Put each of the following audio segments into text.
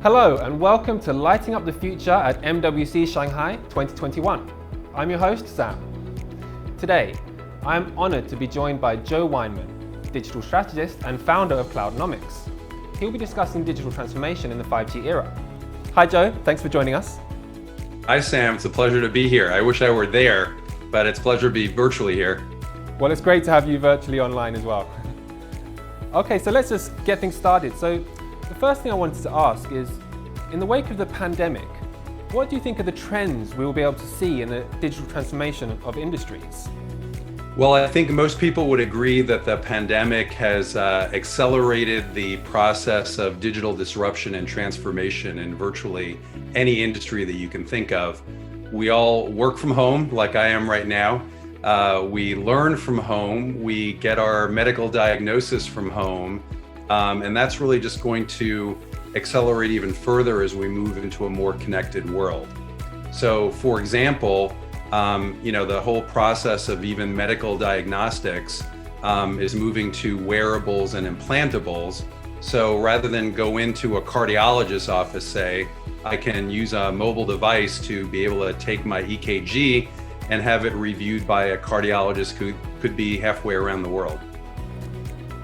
Hello and welcome to Lighting Up the Future at MWC Shanghai 2021. I'm your host, Sam. Today, I'm honored to be joined by Joe Weinman, digital strategist and founder of Cloudonomics. He'll be discussing digital transformation in the 5G era. Hi Joe, thanks for joining us. Hi Sam, it's a pleasure to be here. I wish I were there, but it's a pleasure to be virtually here. Well, it's great to have you virtually online as well. Okay, so let's just get things started. So the first thing I wanted to ask is, in the wake of the pandemic, what do you think are the trends we will be able to see in the digital transformation of industries? Well, I think most people would agree that the pandemic has accelerated the process of digital disruption and transformation in virtually any industry that you can think of. We all work from home, like I am right now. We learn from home. We get our medical diagnosis from home. And that's really just going to accelerate even further as we move into a more connected world. So for example, the whole process of even medical diagnostics is moving to wearables and implantables. So rather than go into a cardiologist's office, say, I can use a mobile device to be able to take my EKG and have it reviewed by a cardiologist who could be halfway around the world.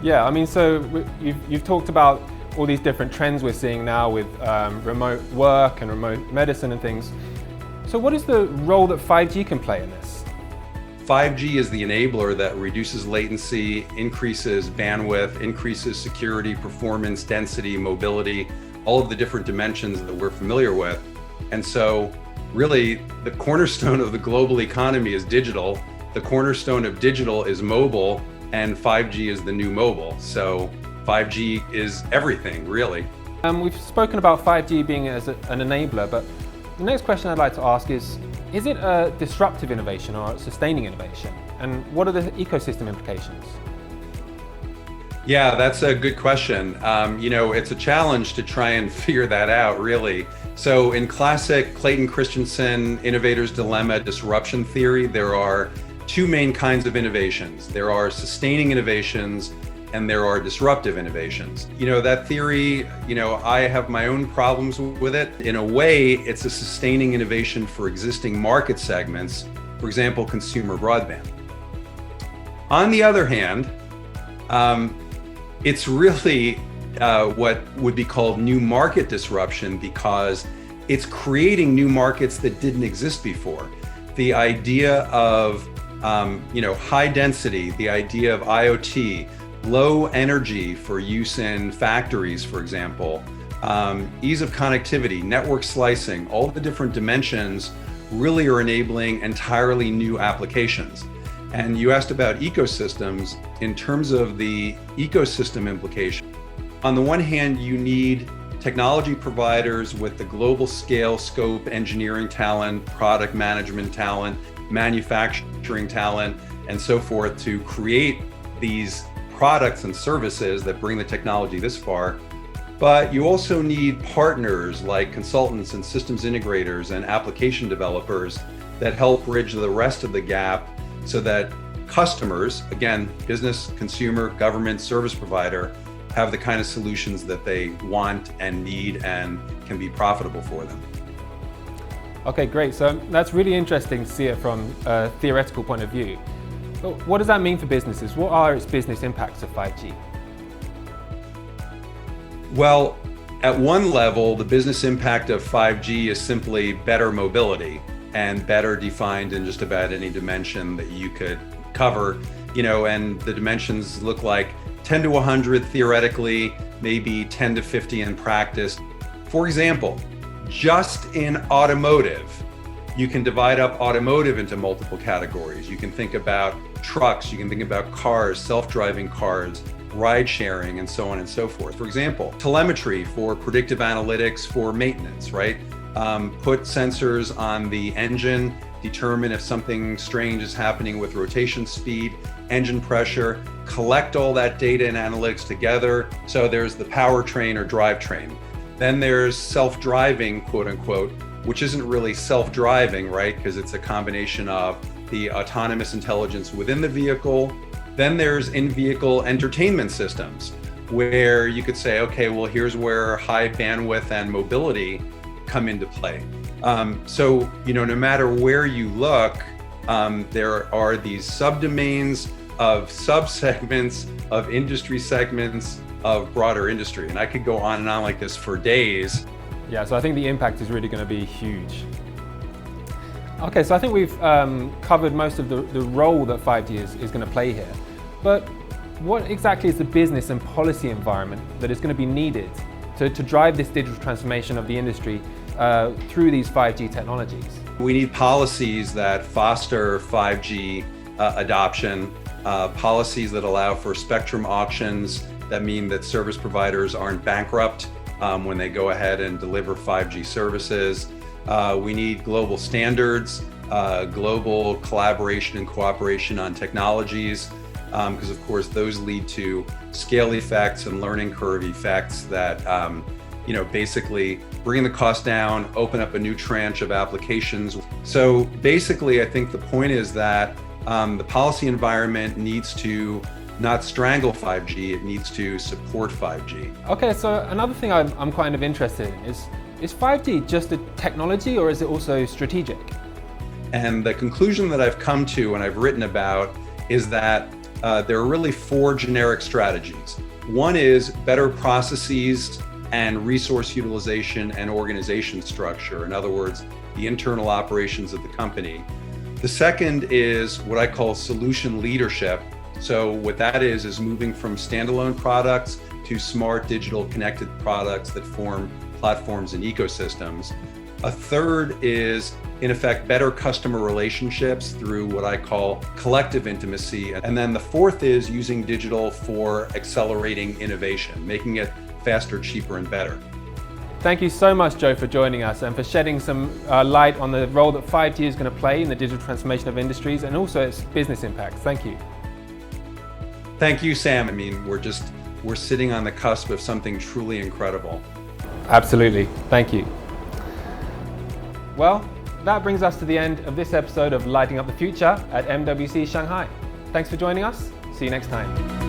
Yeah, I mean, so you've talked about all these different trends we're seeing now with remote work and remote medicine and things. So what is the role that 5G can play in this? 5G is the enabler that reduces latency, increases bandwidth, increases security, performance, density, mobility, all of the different dimensions that we're familiar with. And so really the cornerstone of the global economy is digital. The cornerstone of digital is mobile, and 5G is the new mobile. So 5G is everything, really. We've spoken about 5G being as an enabler, but the next question I'd like to ask is it a disruptive innovation or a sustaining innovation? And what are the ecosystem implications? Yeah, that's a good question. It's a challenge to try and figure that out, really. So in classic Clayton Christensen innovator's dilemma disruption theory, there are two main kinds of innovations. There are sustaining innovations and there are disruptive innovations. That theory, I have my own problems with it. In a way, it's a sustaining innovation for existing market segments, for example, consumer broadband. On the other hand, it's really what would be called new market disruption because it's creating new markets that didn't exist before. The idea of high density, the idea of IoT, low energy for use in factories, for example, ease of connectivity, network slicing, all the different dimensions really are enabling entirely new applications. And you asked about ecosystems. In terms of the ecosystem implication, on the one hand, you need technology providers with the global scale, scope, engineering talent, product management talent, manufacturing talent, and so forth to create these products and services that bring the technology this far. But you also need partners like consultants and systems integrators and application developers that help bridge the rest of the gap so that customers, again, business, consumer, government, service provider, have the kind of solutions that they want and need and can be profitable for them. Okay, great. So that's really interesting to see it from a theoretical point of view. But what does that mean for businesses? What are its business impacts of 5G? Well, at one level, the business impact of 5G is simply better mobility and better defined in just about any dimension that you could cover, and the dimensions look like 10 to 100 theoretically, maybe 10 to 50 in practice. For example, just in automotive, you can divide up automotive into multiple categories. You can think about trucks, you can think about cars, self-driving cars, ride sharing, and so on and so forth. For example, telemetry for predictive analytics for maintenance, right? Put sensors on the engine, determine if something strange is happening with rotation speed, engine pressure, collect all that data and analytics together. So there's the powertrain or drivetrain. Then there's self-driving, quote unquote, which isn't really self-driving, right? Because it's a combination of the autonomous intelligence within the vehicle. Then there's in-vehicle entertainment systems, where you could say, okay, well, here's where high bandwidth and mobility come into play. So, no matter where you look, there are these subdomains of subsegments of industry segments of broader industry. And I could go on and on like this for days. Yeah, so I think the impact is really going to be huge. Okay, so I think we've covered most of the role that 5G is going to play here. But what exactly is the business and policy environment that is going to be needed to drive this digital transformation of the industry through these 5G technologies? We need policies that foster 5G adoption, policies that allow for spectrum auctions that mean that service providers aren't bankrupt when they go ahead and deliver 5G services. We need global standards, global collaboration and cooperation on technologies, because of course those lead to scale effects and learning curve effects that basically bring the cost down, open up a new tranche of applications. So basically, I think the point is that the policy environment needs to not strangle 5G, it needs to support 5G. Okay, so another thing I'm kind of interested in is 5G just a technology or is it also strategic? And the conclusion that I've come to and I've written about is that there are really 4 generic strategies. One is better processes and resource utilization and organization structure. In other words, the internal operations of the company. The second is what I call solution leadership. So what that is moving from standalone products to smart digital connected products that form platforms and ecosystems. A third is, in effect, better customer relationships through what I call collective intimacy. And then the fourth is using digital for accelerating innovation, making it faster, cheaper, and better. Thank you so much, Joe, for joining us and for shedding some light on the role that 5G is going to play in the digital transformation of industries and also its business impact. Thank you. Thank you, Sam. I mean, we're sitting on the cusp of something truly incredible. Absolutely. Thank you. Well, that brings us to the end of this episode of Lighting Up the Future at MWC Shanghai. Thanks for joining us. See you next time.